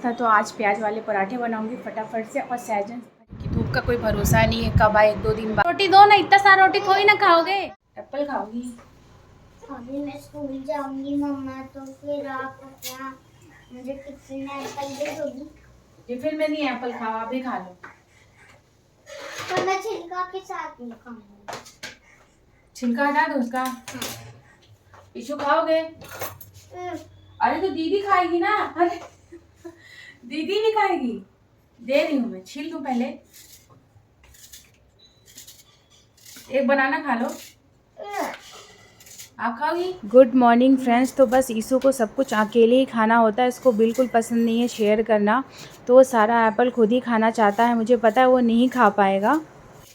नाश्ता, तो आज प्याज वाले पराठे बनाऊंगी फटाफट से। और सहजन की धूप का कोई भरोसा नहीं है, कब आए 2 दिन बाद। रोटी दो ना, इतना सारा रोटी थोड़ी ना खाओगे। एप्पल खाओगी? अभी मैं स्कूल जाऊंगी मम्मा, तो फिर आप क्या मुझे टिफिन में एप्पल दे दोगी? टिफिन में नहीं एप्पल खाओ, आप ही खा लो। तो मैं छिलका के साथ नहीं खाऊंगी। छिलका हटा दो उसका। इशू खाओगे? अरे तो दीदी खाएगी ना। अरे दीदी भी खाएगी, दे रही हूँ मैं। छील दूँ पहले, एक बनाना खा लो। आप खाओगी? Good morning friends. तो बस ईशू को सब कुछ अकेले ही खाना होता है, इसको बिल्कुल पसंद नहीं है शेयर करना। तो वो सारा एप्पल खुद ही खाना चाहता है, मुझे पता है वो नहीं खा पाएगा,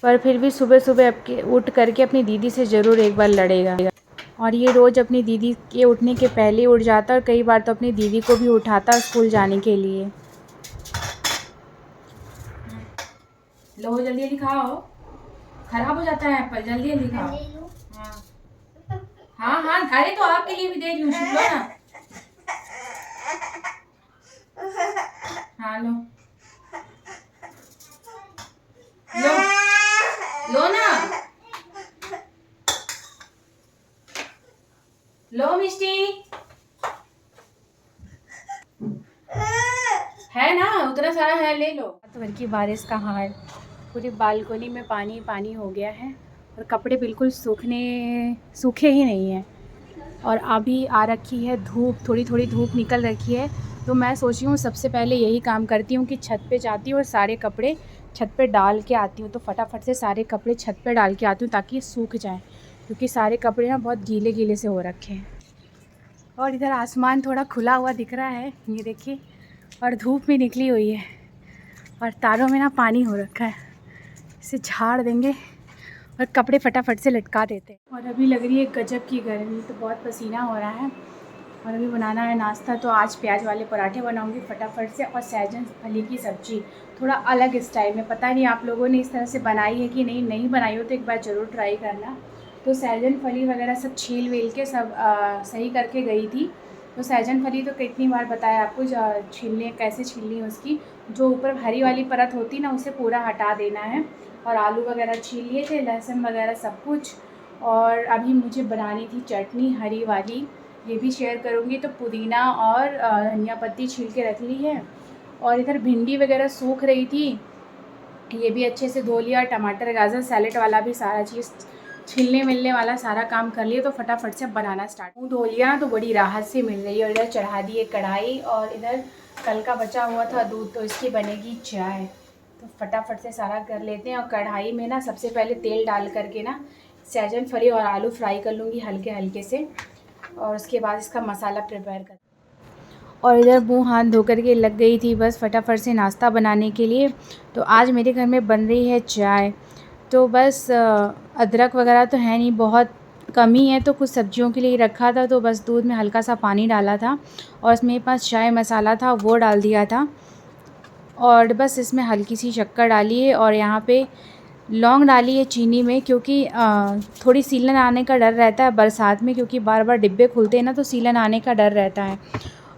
पर फिर भी सुबह सुबह उठ करके अपनी दीदी से ज़रूर एक बार लड़ेगा। और ये रोज़ अपनी दीदी के उठने के पहले उठ जाता है, और कई बार तो अपनी दीदी को भी उठाता है स्कूल जाने के लिए। लो जल्दी जल्दी खाओ, खराब हो जाता है एप्पल, जल्दी जल्दी खाओ। हाँ हाँ, अरे तो आपके लिए भी दे रही हूँ, सुन लो ना। हाँ लो लो लो ना, लो मिष्टी। है ना, उतना सारा है, ले लो। तो भर की बारिश का हाल, पूरी बालकोनी में पानी पानी हो गया है, और कपड़े बिल्कुल सूखे ही नहीं हैं। और अभी आ रखी है धूप, थोड़ी थोड़ी धूप निकल रखी है। तो मैं सोची हूँ सबसे पहले यही काम करती हूँ कि छत पे जाती हूँ और सारे कपड़े छत पे डाल के आती हूँ। तो फटाफट से सारे कपड़े छत पे डाल के आती हूँ ताकि सूख जाएं, क्योंकि सारे कपड़े ना बहुत गीले गीले से हो रखे हैं। और इधर आसमान थोड़ा खुला हुआ दिख रहा है, ये देखिए, और धूप भी निकली हुई है, और तारों में ना पानी हो रखा है। इसे झाड़ देंगे और कपड़े फटाफट से लटका देते हैं। और अभी लग रही है गजब की गर्मी, तो बहुत पसीना हो रहा है। और अभी बनाना है नाश्ता, तो आज प्याज वाले पराठे बनाऊंगी फटाफट से, और सहजन फली की सब्ज़ी थोड़ा अलग स्टाइल में। पता नहीं आप लोगों ने इस तरह से बनाई है कि नहीं बनाई हो, तो एक बार ज़रूर ट्राई करना। तो सहजन फली वगैरह सब छील वेल के सब सही करके गई थी। तो सहजन फली तो कितनी बार बताया आपको, छीलने कैसे छीलनी है उसकी, जो ऊपर हरी वाली परत होती ना उसे पूरा हटा देना है। और आलू वगैरह छील लिए थे, लहसुन वगैरह सब कुछ। और अभी मुझे बनानी थी चटनी हरी वाली, ये भी शेयर करूँगी। तो पुदीना और धनिया पत्ती छील के रख ली है। और इधर भिंडी वगैरह सूख रही थी, ये भी अच्छे से धो लिया। टमाटर गाजर सैलेड वाला भी सारा चीज़ छीलने मिलने वाला सारा काम कर लिए, तो फटाफट से बनाना स्टार्ट। मुँह धो लिया ना, तो बड़ी राहत से मिल रही है। और इधर चढ़ा दी है कढ़ाई, और इधर कल का बचा हुआ था दूध, तो इसकी बनेगी चाय। तो फटाफट से सारा कर लेते हैं। और कढ़ाई में ना सबसे पहले तेल डाल करके ना सहजन फली और आलू फ्राई कर लूँगी हल्के हल्के से, और उसके बाद इसका मसाला प्रिपेयर कर। और इधर मुँह हाथ धो कर के लग गई थी बस फटाफट से नाश्ता बनाने के लिए। तो आज मेरे घर में बन रही है चाय। तो बस अदरक वगैरह तो है नहीं, बहुत कम ही है, तो कुछ सब्जियों के लिए रखा था। तो बस दूध में हल्का सा पानी डाला था, और इसमें मेरे पास चाय मसाला था वो डाल दिया था। और बस इसमें हल्की सी शक्कर डाली है, और यहाँ पे लौंग डाली है चीनी में, क्योंकि थोड़ी सीलन आने का डर रहता है बरसात में, क्योंकि बार बार डिब्बे खुलते हैं ना, तो सीलन आने का डर रहता है।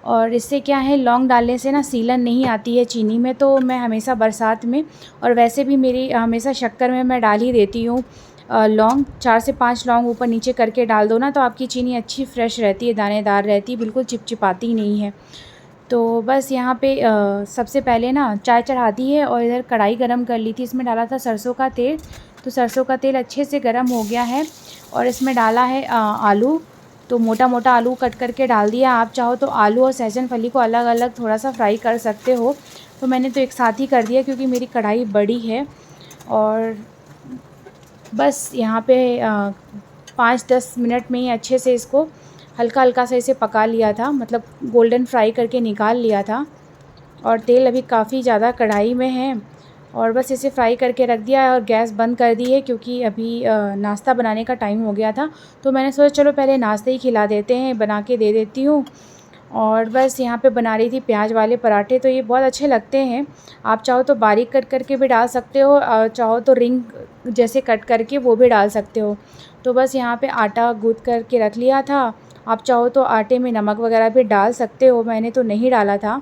और इससे क्या है, लौंग डालने से ना सीलन नहीं आती है चीनी में। तो मैं हमेशा बरसात में, और वैसे भी मेरी हमेशा शक्कर में मैं डाल ही देती हूँ लौंग। 4 से 5 लौंग ऊपर नीचे करके डाल दो ना, तो आपकी चीनी अच्छी फ्रेश रहती है, दानेदार रहती है, बिल्कुल चिपचिपाती नहीं है। तो बस यहाँ पे सबसे पहले ना चाय चढ़ा दी है, और इधर कढ़ाई गरम कर ली थी, इसमें डाला था सरसों का तेल। तो सरसों का तेल अच्छे से गरम हो गया है, और इसमें डाला है आलू। तो मोटा मोटा आलू कट करके डाल दिया। आप चाहो तो आलू और सहजन फली को अलग अलग थोड़ा सा फ्राई कर सकते हो, तो मैंने तो एक साथ ही कर दिया क्योंकि मेरी कढ़ाई बड़ी है। और बस यहाँ पे 5-10 मिनट में ही अच्छे से इसको हल्का हल्का सा इसे पका लिया था, मतलब गोल्डन फ्राई करके निकाल लिया था। और तेल अभी काफ़ी ज़्यादा कढ़ाई में है, और बस इसे फ्राई करके रख दिया है, और गैस बंद कर दी है, क्योंकि अभी नाश्ता बनाने का टाइम हो गया था। तो मैंने सोचा चलो पहले नाश्ता ही खिला देते हैं, बना के दे देती हूँ। और बस यहाँ पे बना रही थी प्याज वाले पराठे, तो ये बहुत अच्छे लगते हैं। आप चाहो तो बारीक कट करके भी डाल सकते हो, और चाहो तो रिंग जैसे कट करके वो भी डाल सकते हो। तो बस यहाँ पे आटा गूँथ करके रख लिया था। आप चाहो तो आटे में नमक वगैरह भी डाल सकते हो, मैंने तो नहीं डाला था।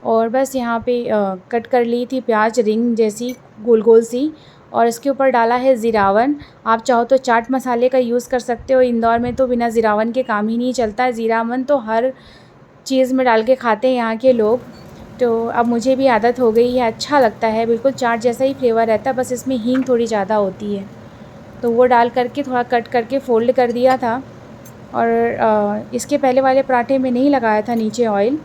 और बस यहाँ पे कट कर ली थी प्याज रिंग जैसी गोल गोल सी, और इसके ऊपर डाला है ज़ीरावन। आप चाहो तो चाट मसाले का यूज़ कर सकते हो। इंदौर में तो बिना ज़ीरावन के काम ही नहीं चलता है। ज़ीरावन तो हर चीज़ में डाल के खाते हैं यहाँ के लोग, तो अब मुझे भी आदत हो गई है। अच्छा लगता है, बिल्कुल चाट जैसा ही फ्लेवर रहता है, बस इसमें हींग थोड़ी ज़्यादा होती है। तो वो डाल करके थोड़ा कट करके फ़ोल्ड कर दिया था। और इसके पहले वाले पराठे में नहीं लगाया था नीचे ऑयल,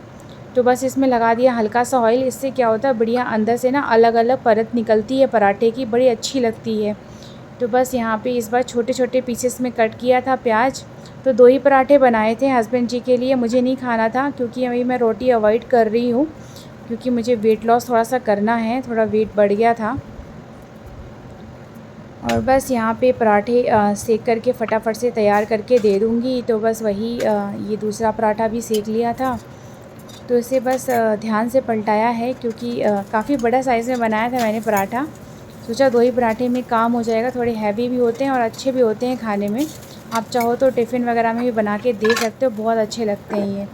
तो बस इसमें लगा दिया हल्का सा ऑयल। इससे क्या होता है, बढ़िया अंदर से ना अलग अलग परत निकलती है पराठे की, बड़ी अच्छी लगती है। तो बस यहाँ पे इस बार छोटे छोटे पीसेस में कट किया था प्याज। तो 2 ही पराठे बनाए थे हस्बैंड जी के लिए, मुझे नहीं खाना था क्योंकि अभी मैं रोटी अवॉइड कर रही हूँ, क्योंकि मुझे वेट लॉस थोड़ा सा करना है, थोड़ा वेट बढ़ गया था। और बस यहाँ पे पराठे सेक करके फटाफट से तैयार करके दे दूँगी। तो बस वही ये दूसरा पराठा भी सेक लिया था, तो इसे बस ध्यान से पलटाया है क्योंकि काफ़ी बड़ा साइज़ में बनाया था मैंने पराठा। सोचा 2 ही पराठे में काम हो जाएगा, थोड़े हैवी भी होते हैं और अच्छे भी होते हैं खाने में। आप चाहो तो टिफ़िन वगैरह में भी बना के दे सकते हो, बहुत अच्छे लगते हैं ये।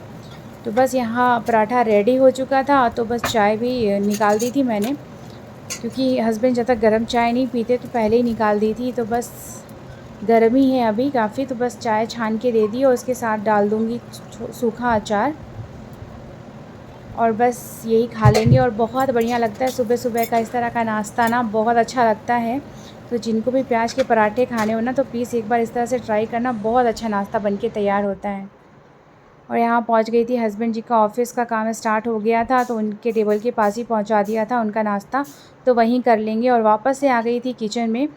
तो बस यहाँ पराठा रेडी हो चुका था, तो बस चाय भी निकाल दी थी मैंने, क्योंकि हस्बैंड जब तक गर्म चाय नहीं पीते तो पहले ही निकाल दी थी। तो बस गर्म ही है अभी काफ़ी, तो बस चाय छान के दे दी और उसके साथ डाल दूँगी सूखा अचार, और बस यही खा लेंगे। और बहुत बढ़िया लगता है सुबह सुबह का इस तरह का नाश्ता ना, बहुत अच्छा लगता है। तो जिनको भी प्याज के पराठे खाने हो ना, तो प्लीज़ एक बार इस तरह से ट्राई करना, बहुत अच्छा नाश्ता बन के तैयार होता है। और यहाँ पहुँच गई थी, हस्बैंड जी का ऑफ़िस का काम स्टार्ट हो गया था, तो उनके टेबल के पास ही पहुँचा दिया था उनका नाश्ता, तो वहीं कर लेंगे। और वापस से आ गई थी किचन में,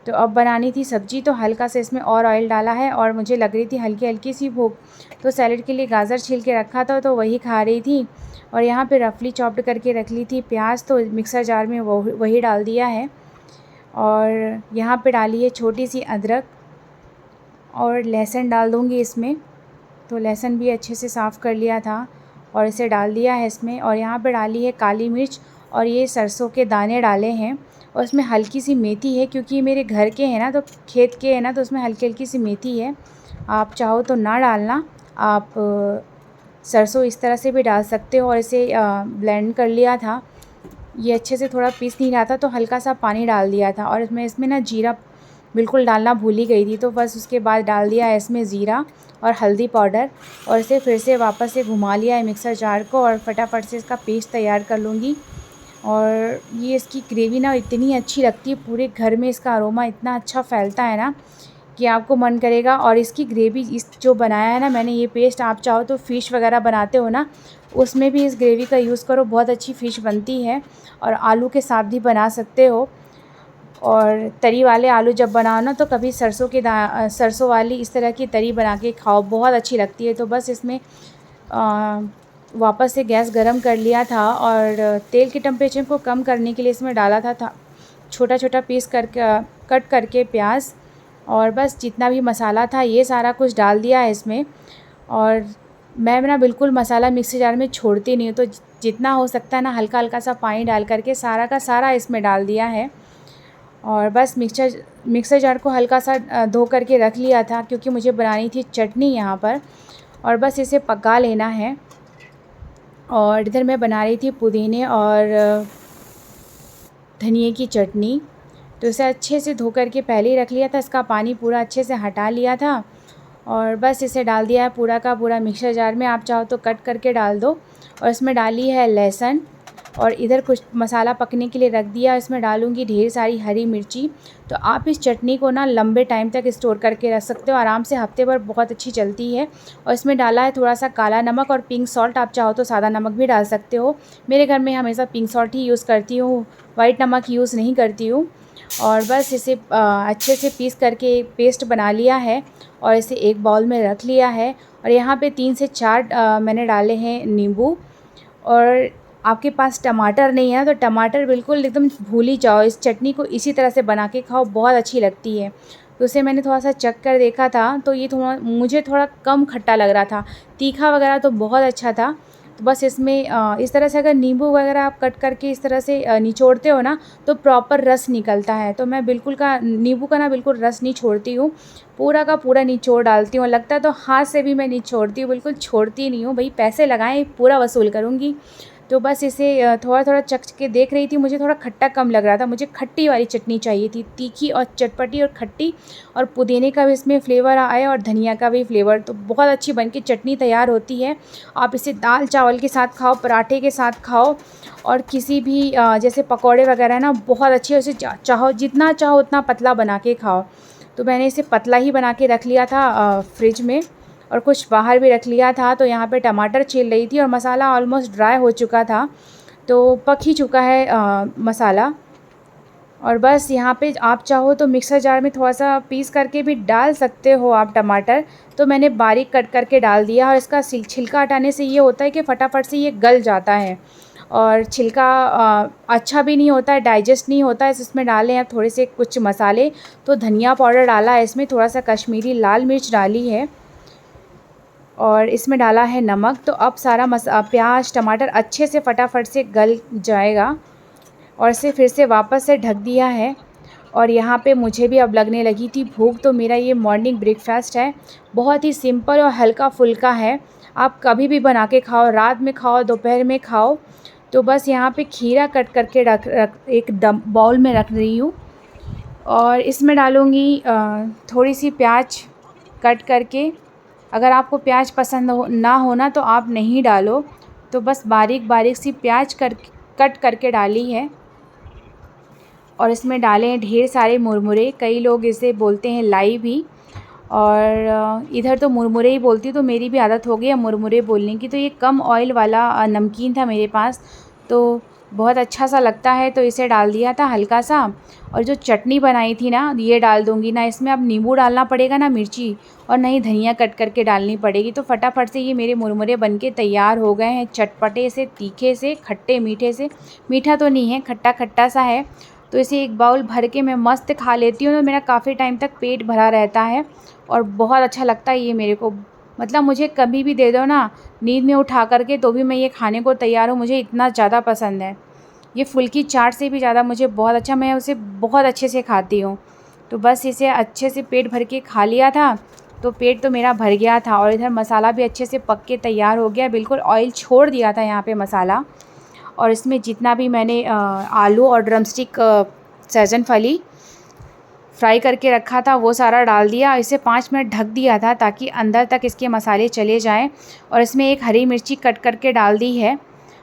तो अब बनानी थी सब्ज़ी, तो हल्का से इसमें और ऑयल डाला है और मुझे लग रही थी हल्की हल्की सी भूख, तो सैलेड के लिए गाजर छील के रखा था, तो वही खा रही थी। और यहाँ पे रफली चॉप्ड करके रख ली थी प्याज, तो मिक्सर जार में वही डाल दिया है। और यहाँ पे डाली है छोटी सी अदरक, और लहसुन डाल दूँगी इसमें। तो लहसुन भी अच्छे से साफ़ कर लिया था और इसे डाल दिया है इसमें। और यहाँ पे डाली है काली मिर्च, और ये सरसों के दाने डाले हैं, और इसमें हल्की सी मेथी है, क्योंकि मेरे घर के हैं ना, तो खेत के हैं ना, तो उसमें हल्की हल्की सी मेथी है। आप चाहो तो ना डालना, आप सरसों इस तरह से भी डाल सकते हो। और इसे ब्लेंड कर लिया था, ये अच्छे से थोड़ा पीस नहीं रहा था, तो हल्का सा पानी डाल दिया था। और इसमें ना जीरा बिल्कुल डालना भूल ही गई थी, तो बस उसके बाद डाल दिया है इसमें ज़ीरा और हल्दी पाउडर, और इसे फिर से वापस से घुमा लिया है मिक्सर जार को, और फटाफट से इसका पेस्ट तैयार कर लूँगी। और ये इसकी ग्रेवी ना इतनी अच्छी लगती है, पूरे घर में इसका अरोमा इतना अच्छा फैलता है ना कि आपको मन करेगा। और इसकी ग्रेवी इस जो बनाया है ना मैंने ये पेस्ट, आप चाहो तो फ़िश वगैरह बनाते हो ना, उसमें भी इस ग्रेवी का यूज़ करो, बहुत अच्छी फ़िश बनती है। और आलू के साथ भी बना सकते हो। और तरी वाले आलू जब बनाओ ना, तो कभी सरसों वाली इस तरह की तरी बना के खाओ, बहुत अच्छी लगती है। तो बस इसमें वापस से गैस गरम कर लिया था, और तेल के टेम्परेचर को कम करने के लिए इसमें डाला था छोटा छोटा पीस करके कट करके प्याज, और बस जितना भी मसाला था ये सारा कुछ डाल दिया है इसमें। और मैं ना बिल्कुल मसाला मिक्सी जार में छोड़ती नहीं हूँ, तो जितना हो सकता है ना हल्का हल्का सा पानी डाल करके सारा का सारा इसमें डाल दिया है। और बस मिक्सर जार को हल्का सा धो करके रख लिया था, क्योंकि मुझे बनानी थी चटनी यहाँ पर, और बस इसे पका लेना है। और इधर मैं बना रही थी पुदीने और धनिए की चटनी, तो इसे अच्छे से धो करके पहले ही रख लिया था, इसका पानी पूरा अच्छे से हटा लिया था। और बस इसे डाल दिया है पूरा का पूरा मिक्सर जार में, आप चाहो तो कट करके डाल दो। और इसमें डाली है लहसुन, और इधर कुछ मसाला पकने के लिए रख दिया, इसमें डालूँगी ढेर सारी हरी मिर्ची। तो आप इस चटनी को ना लंबे टाइम तक स्टोर करके रख सकते हो, आराम से हफ्ते भर बहुत अच्छी चलती है। और इसमें डाला है थोड़ा सा काला नमक और पिंक सॉल्ट, आप चाहो तो सादा नमक भी डाल सकते हो। मेरे घर में हमेशा पिंक सॉल्ट ही यूज़ करती हूँ, वाइट नमक यूज़ नहीं करती हूँ। और बस इसे अच्छे से पीस करके पेस्ट बना लिया है, और इसे एक बाउल में रख लिया है। और यहाँ पे 3 से 4 मैंने डाले हैं नींबू। और आपके पास टमाटर नहीं है तो टमाटर बिल्कुल एकदम भूल ही जाओ, इस चटनी को इसी तरह से बना के खाओ, बहुत अच्छी लगती है। तो उसे मैंने थोड़ा सा चख कर देखा था, तो ये मुझे थोड़ा कम खट्टा लग रहा था, तीखा वगैरह तो बहुत अच्छा था। तो बस इसमें इस तरह से अगर नींबू वगैरह आप कट करके इस तरह से निचोड़ते हो ना, तो प्रॉपर रस निकलता है। तो मैं बिल्कुल नींबू का ना बिल्कुल रस नहीं छोड़ती हूँ, पूरा का पूरा निचोड़ डालती हूँ। लगता है तो हाथ से भी मैं निचोड़ती हूँ, बिल्कुल छोड़ती नहीं हूँ, भाई पैसे लगाएं पूरा वसूल करूँगी। तो बस इसे थोड़ा थोड़ा चख के देख रही थी। मुझे थोड़ा खट्टा कम लग रहा था, मुझे खट्टी वाली चटनी चाहिए थी, तीखी और चटपटी और खट्टी, और पुदीने का भी इसमें फ्लेवर आए और धनिया का भी फ्लेवर। तो बहुत अच्छी बन के चटनी तैयार होती है। आप इसे दाल चावल के साथ खाओ, पराठे के साथ खाओ, और किसी भी जैसे पकौड़े वगैरह है ना, बहुत अच्छी है। उसे चाहो जितना चाहो उतना पतला बना के खाओ। तो मैंने इसे पतला ही बना के रख लिया था फ्रिज में, और कुछ बाहर भी रख लिया था। तो यहाँ पे टमाटर छील रही थी और मसाला ऑलमोस्ट ड्राई हो चुका था, तो पक ही चुका है मसाला। और बस यहाँ पे आप चाहो तो मिक्सर जार में थोड़ा सा पीस करके भी डाल सकते हो आप टमाटर। तो मैंने बारीक कट करके डाल दिया, और इसका छिलका हटाने से ये होता है कि फटाफट से ये गल जाता है, और छिलका अच्छा भी नहीं होता है, डाइजेस्ट नहीं होता है। इसमें डाले हैं थोड़े से कुछ मसाले। तो धनिया पाउडर डाला है इसमें, थोड़ा सा कश्मीरी लाल मिर्च डाली है, और इसमें डाला है नमक। तो अब सारा प्याज टमाटर अच्छे से फटाफट से गल जाएगा, और इसे फिर से वापस से ढक दिया है। और यहाँ पे मुझे भी अब लगने लगी थी भूख। तो मेरा ये मॉर्निंग ब्रेकफास्ट है, बहुत ही सिंपल और हल्का फुल्का है। आप कभी भी बना के खाओ, रात में खाओ, दोपहर में खाओ। तो बस यहाँ पे खीरा कट करके रख एक बाउल में रख रही हूँ, और इसमें डालूँगी थोड़ी सी प्याज कट करके। अगर आपको प्याज पसंद ना हो ना तो आप नहीं डालो। तो बस बारीक बारीक सी प्याज कट करके डाली है, और इसमें डाले हैं ढेर सारे मुरमुरे। कई लोग इसे बोलते हैं लाई भी, और इधर तो मुरमुरे ही बोलती, तो मेरी भी आदत हो गई है मुरमुरे बोलने की। तो ये कम ऑयल वाला नमकीन था मेरे पास, तो बहुत अच्छा सा लगता है, तो इसे डाल दिया था हल्का सा। और जो चटनी बनाई थी ना, ये डाल दूँगी ना। इसमें अब नींबू डालना पड़ेगा ना मिर्ची, और नहीं धनिया कट करके डालनी पड़ेगी। तो फटाफट से ये मेरे मुरमुरे बनके तैयार हो गए हैं, चटपटे से, तीखे से, खट्टे मीठे से। मीठा तो नहीं है, खट्टा खट्टा सा है। तो इसे एक बाउल भर के मैं मस्त खा लेती हूँ, तो मेरा काफ़ी टाइम तक पेट भरा रहता है, और बहुत अच्छा लगता है ये मेरे को। मतलब मुझे कभी भी दे दो ना नींद में उठा करके, तो भी मैं ये खाने को तैयार हूँ। मुझे इतना ज़्यादा पसंद है ये, फुल्की चाट से भी ज़्यादा मुझे बहुत अच्छा, मैं उसे बहुत अच्छे से खाती हूँ। तो बस इसे अच्छे से पेट भर के खा लिया था, तो पेट तो मेरा भर गया था। और इधर मसाला भी अच्छे से पक के तैयार हो गया, बिल्कुल ऑयल छोड़ दिया था यहाँ पे मसाला। और इसमें जितना भी मैंने आलू और ड्रमस्टिक सहजन फली फ्राई करके रखा था वो सारा डाल दिया। इसे 5 मिनट ढक दिया था ताकि अंदर तक इसके मसाले चले जाएं। और इसमें एक हरी मिर्ची कट करके डाल दी है।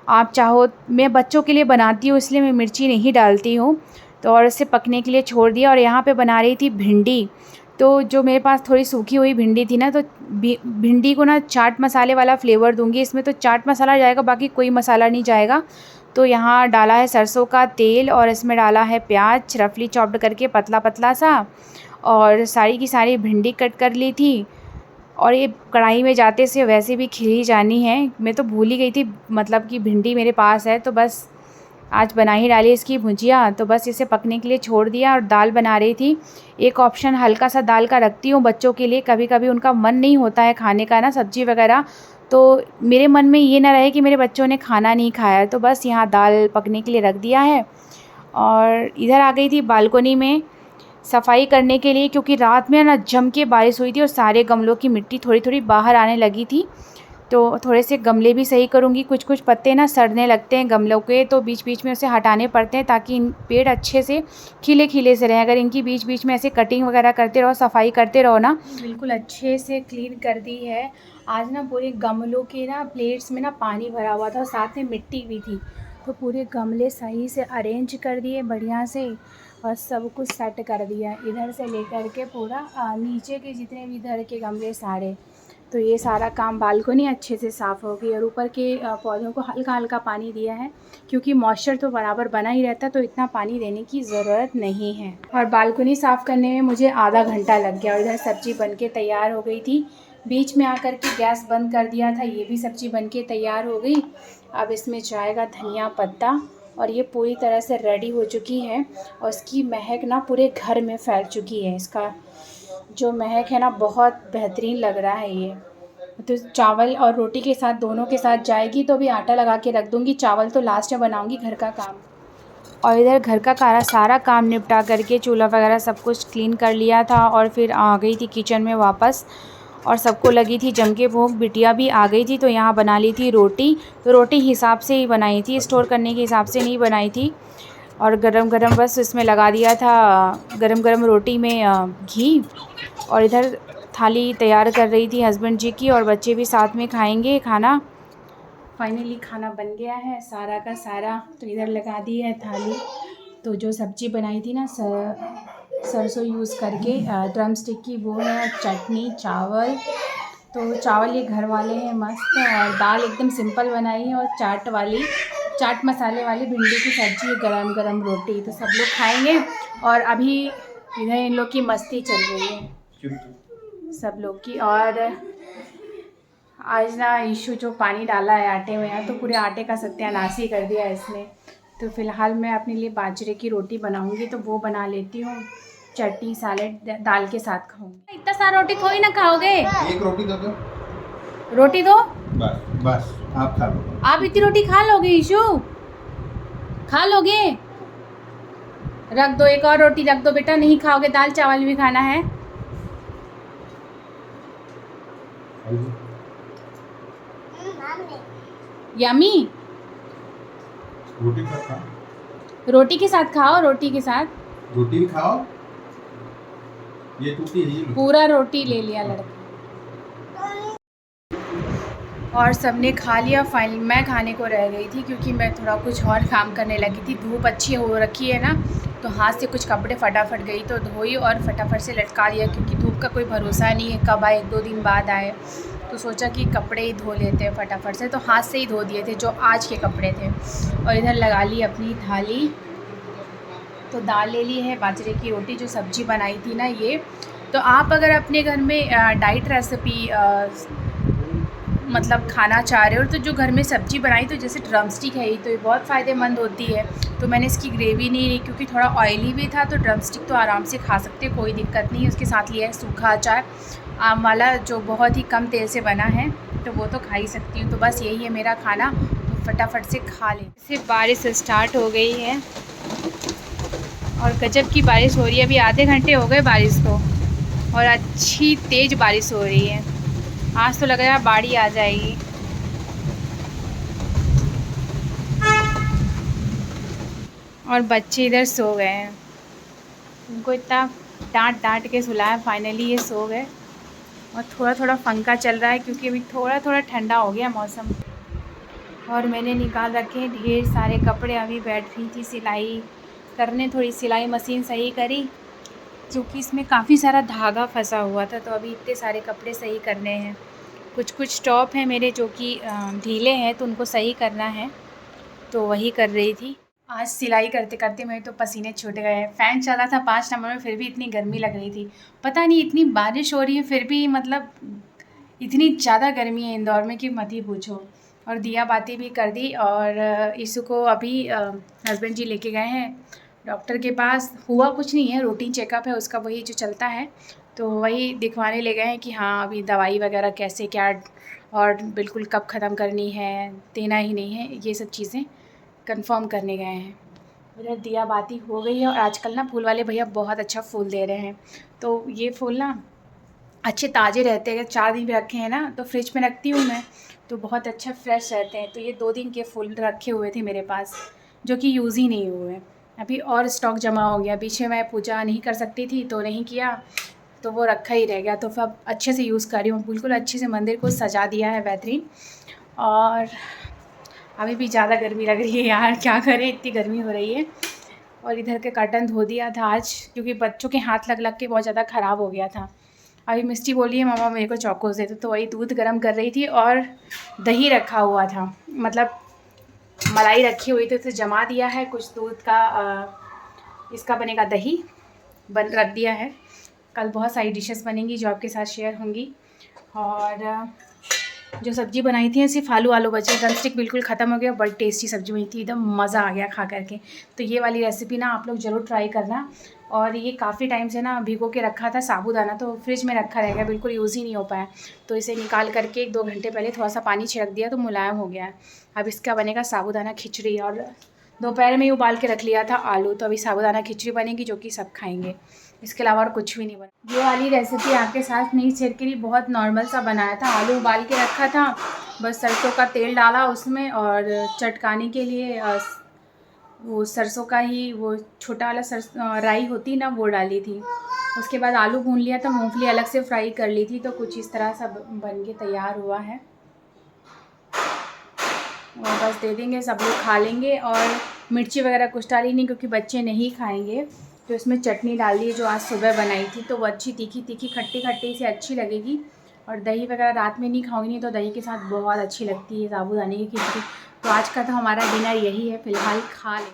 आप चाहो, मैं बच्चों के लिए बनाती हूँ इसलिए मैं मिर्ची नहीं डालती हूँ। तो और इसे पकने के लिए छोड़ दिया। और यहाँ पे बना रही थी भिंडी। तो जो मेरे पास थोड़ी सूखी हुई भिंडी थी ना, तो भिंडी को ना चाट मसाले वाला फ्लेवर दूंगी। इसमें तो चाट मसाला जाएगा, बाकी कोई मसाला नहीं जाएगा। तो यहाँ डाला है सरसों का तेल, और इसमें डाला है प्याज रफली चॉप्ड करके पतला पतला सा, और सारी की सारी भिंडी कट कर ली थी। और ये कढ़ाई में जाते से वैसे भी खिल ही जानी है, मैं तो भूल ही गई थी मतलब कि भिंडी मेरे पास है। तो बस आज बना ही डाली इसकी भुजिया। तो बस इसे पकने के लिए छोड़ दिया। और दाल बना रही थी। एक ऑप्शन हल्का सा दाल का रखती हूँ बच्चों के लिए, कभी कभी उनका मन नहीं होता है खाने का ना सब्ज़ी वगैरह, तो मेरे मन में ये ना रहे कि मेरे बच्चों ने खाना नहीं खाया। तो बस यहाँ दाल पकने के लिए रख दिया है। और इधर आ गई थी बालकोनी में सफाई करने के लिए, क्योंकि रात में ना जम के बारिश हुई थी और सारे गमलों की मिट्टी थोड़ी थोड़ी बाहर आने लगी थी। तो थोड़े से गमले भी सही करूँगी। कुछ कुछ पत्ते ना सड़ने लगते हैं गमलों के, तो बीच बीच में उसे हटाने पड़ते हैं ताकि इन पेड़ अच्छे से खिले खिले से रहें। अगर इनकी बीच बीच में ऐसे कटिंग वगैरह करते रहो, सफाई करते रहो ना, बिल्कुल अच्छे से क्लीन कर दी है। आज ना पूरे गमलों के ना प्लेट्स में ना पानी भरा हुआ था और साथ में मिट्टी भी थी, तो पूरे गमले सही से अरेंज कर दिए बढ़िया से, और सब कुछ सेट कर दिया इधर से लेकर के पूरा नीचे के जितने भी इधर के गमले सारे। तो ये सारा काम, बालकोनी अच्छे से साफ़ हो गई। और ऊपर के पौधों को हल्का हल्का पानी दिया है, क्योंकि मॉइस्चर तो बराबर बना ही रहता, तो इतना पानी देने की ज़रूरत नहीं है। और बालकोनी साफ़ करने में मुझे आधा घंटा लग गया। और इधर सब्ज़ी बनके तैयार हो गई थी, बीच में आकर के गैस बंद कर दिया था, ये भी सब्ज़ी बनके तैयार हो गई। अब इसमें जाएगा धनिया पत्ता, और ये पूरी तरह से रेडी हो चुकी है। और इसकी महक ना पूरे घर में फैल चुकी है। इसका जो महक है ना बहुत बेहतरीन लग रहा है ये। तो चावल और रोटी के साथ, दोनों के साथ जाएगी। तो अभी आटा लगा के रख दूँगी, चावल तो लास्ट में बनाऊँगी घर का काम। और इधर घर का सारा काम निपटा करके चूल्हा वगैरह सब कुछ क्लीन कर लिया था, और फिर आ गई थी किचन में वापस। और सबको लगी थी जम के भूख। बिटिया भी आ गई थी तो यहाँ बना ली थी रोटी। तो रोटी हिसाब से ही बनाई थी, स्टोर करने के हिसाब से नहीं बनाई थी। और गरम गरम बस इसमें लगा दिया था गरम गरम रोटी में घी। और इधर थाली तैयार कर रही थी हस्बैंड जी की, और बच्चे भी साथ में खाएंगे खाना। फाइनली खाना बन गया है सारा का सारा। तो इधर लगा दी है थाली। तो जो सब्ज़ी बनाई थी ना सरसों यूज़ करके ड्रम स्टिक की, वो है। चटनी, चावल, तो चावल ये घर वाले हैं मस्त। और दाल एकदम सिंपल बनाई है। और चाट मसाले वाली भिंडी की सब्ज़ी, गरम गरम रोटी। तो सब लोग खाएंगे। और अभी इधर इन लोग की मस्ती चल रही है सब लोग की। और आज ना ईशू जो पानी डाला है आटे में, तो पूरे आटे का सत्यानाश ही कर दिया इसने। तो फ़िलहाल मैं अपने लिए बाजरे की रोटी बनाऊंगी, तो वो बना लेती हूँ। चटनी सैलेड दाल के साथ खाऊंगी। इतना सारा रोटी थोड़ी ना खाओगे। एक रोटी दो। रोटी दो। बस आप खा लो। आप इतनी रोटी खा लोगे ईशू? खा लोगे? रख दो, एक और रोटी रख दो बेटा। नहीं खाओगे? दाल चावल भी खाना है। यमी। रोटी खा। रोटी के साथ खाओ, रोटी के साथ। रोटी भी खाओ। ये टूटी है। पूरा रोटी ले लिया लड़का। और सबने खा लिया। फाइनली मैं खाने को रह गई थी, क्योंकि मैं थोड़ा कुछ और काम करने लगी थी। धूप अच्छी हो रखी है ना, तो हाथ से कुछ कपड़े फटाफट गई तो धोई और फटाफट से लटका दिया, क्योंकि धूप का कोई भरोसा नहीं है कब आए, 1-2 दिन बाद आए। तो सोचा कि कपड़े ही धो लेते हैं फटाफट से, तो हाथ से ही धो दिए थे जो आज के कपड़े थे। और इधर लगा ली अपनी थाली। तो दाल ले ली है, बाजरे की रोटी, जो सब्ज़ी बनाई थी ना ये। तो आप अगर अपने घर में डाइट रेसिपी मतलब खाना चाह रहे हो, तो जो घर में सब्ज़ी बनाई, तो जैसे ड्रम स्टिक है ये, तो ये बहुत फ़ायदेमंद होती है। तो मैंने इसकी ग्रेवी नहीं ली, क्योंकि थोड़ा ऑयली भी था। तो ड्रम स्टिक तो आराम से खा सकते, कोई दिक्कत नहीं है। उसके साथ लिया है सूखा अचार आम वाला, जो बहुत ही कम तेल से बना है, तो वो तो खा ही सकती हूँ। तो बस यही है मेरा खाना, तो फटाफट से खा लें। इससे बारिश स्टार्ट हो गई है, और गजब की बारिश हो रही है। अभी आधे घंटे हो गए बारिश को, और अच्छी तेज़ बारिश हो रही है। आज तो लग रहा है बाढ़ आ जाएगी। और बच्चे इधर सो गए हैं। उनको इतना डांट के सुलाया, फाइनली ये सो गए। और थोड़ा थोड़ा पंखा चल रहा है, क्योंकि अभी थोड़ा थोड़ा ठंडा हो गया मौसम। और मैंने निकाल रखे ढेर सारे कपड़े। अभी बैठ रही थी सिलाई करने, थोड़ी सिलाई मशीन सही करी, क्योंकि इसमें काफ़ी सारा धागा फंसा हुआ था। तो अभी इतने सारे कपड़े सही करने हैं। कुछ टॉप हैं मेरे जो कि ढीले हैं, तो उनको सही करना है, तो वही कर रही थी। आज सिलाई करते करते मेरे तो पसीने छूट गए हैं। फ़ैन चला था 5 नंबर में, फिर भी इतनी गर्मी लग रही थी। पता नहीं, इतनी बारिश हो रही है फिर भी मतलब इतनी ज़्यादा गर्मी है इंदौर में कि मत ही पूछो। और दिया बाती भी कर दी। और ईशू को अभी हस्बैंड जी लेके गए हैं डॉक्टर के पास। हुआ कुछ नहीं है, रूटीन चेकअप है उसका, वही जो चलता है, तो वही दिखवाने ले गए हैं कि हाँ अभी दवाई वगैरह कैसे क्या, और बिल्कुल कब ख़त्म करनी है, देना ही नहीं है, ये सब चीज़ें कंफर्म करने गए हैं। उधर दिया बाती हो गई है। और आजकल ना फूल वाले भैया बहुत अच्छा फूल दे रहे हैं। तो ये फूल ना अच्छे ताज़े रहते हैं। 4 दिन भी रखे हैं ना, तो फ्रिज में रखती हूँ मैं, तो बहुत अच्छा फ्रेश रहते हैं। तो ये 2 दिन के फूल रखे हुए थे मेरे पास, जो कि यूज़ ही नहीं हुए। अभी और स्टॉक जमा हो गया। पीछे मैं पूजा नहीं कर सकती थी तो नहीं किया, तो वो रखा ही रह गया। तो अब अच्छे से यूज़ कर रही हूँ, बिल्कुल अच्छे से मंदिर को सजा दिया है बेहतरीन। और अभी भी ज़्यादा गर्मी लग रही है यार, क्या करें, इतनी गर्मी हो रही है। और इधर के कर्टन धो दिया था आज, क्योंकि बच्चों के हाथ लग के बहुत ज़्यादा ख़राब हो गया था। अभी मिस्टी बोली है मम्मा मेरे को चौकोस दे दो, तो वही दूध गर्म कर रही थी। और दही रखा हुआ था, मतलब मलाई रखी हुई थी, तो जमा दिया है कुछ दूध का। इसका बनेगा दही, रख दिया है। कल बहुत सारी डिशेस बनेंगी जो आपके साथ शेयर होंगी। और जो सब्ज़ी बनाई थी सिर्फ आलू बचे। ड्रम स्टिक बिल्कुल ख़त्म हो गया। बड़ी टेस्टी सब्ज़ी बनी थी, एकदम मज़ा आ गया खा करके। तो ये वाली रेसिपी ना आप लोग ज़रूर ट्राई करना। और ये काफ़ी टाइम से ना भिगो के रखा था साबूदाना, तो फ्रिज में रखा रह गया, बिल्कुल यूज़ ही नहीं हो पाया। तो इसे निकाल करके 1-2 घंटे पहले थोड़ा सा पानी छिड़क दिया तो मुलायम हो गया है। अब इसका बनेगा साबूदाना खिचड़ी। और दोपहर में ही उबाल के रख लिया था आलू, तो अभी साबूदाना खिचड़ी बनेगी जो कि सब खाएंगे। इसके अलावा और कुछ भी नहीं बना। ये वाली रेसिपी आपके साथ नहीं शेयर करी, बहुत नॉर्मल सा बनाया था। आलू उबाल के रखा था, बस सरसों का तेल डाला उसमें, और चटकाने के लिए वो सरसों का ही वो छोटा वाला राई होती ना, वो डाली थी। उसके बाद आलू भून लिया था, मूंगफली अलग से फ्राई कर ली थी। तो कुछ इस तरह सा बन के तैयार हुआ है, और बस दे देंगे, सब लोग खा लेंगे। और मिर्ची वगैरह कुछ डाली नहीं क्योंकि बच्चे नहीं खाएंगे। तो इसमें चटनी डाल दी जो आज सुबह बनाई थी, तो वो अच्छी तीखी तीखी खट्टी खट्टी से अच्छी लगेगी। और दही वगैरह रात में नहीं खाऊंगी, तो दही के साथ बहुत अच्छी लगती है साबूदाने की खिचड़ी। तो आज का तो हमारा डिनर यही है, फ़िलहाल खा लें।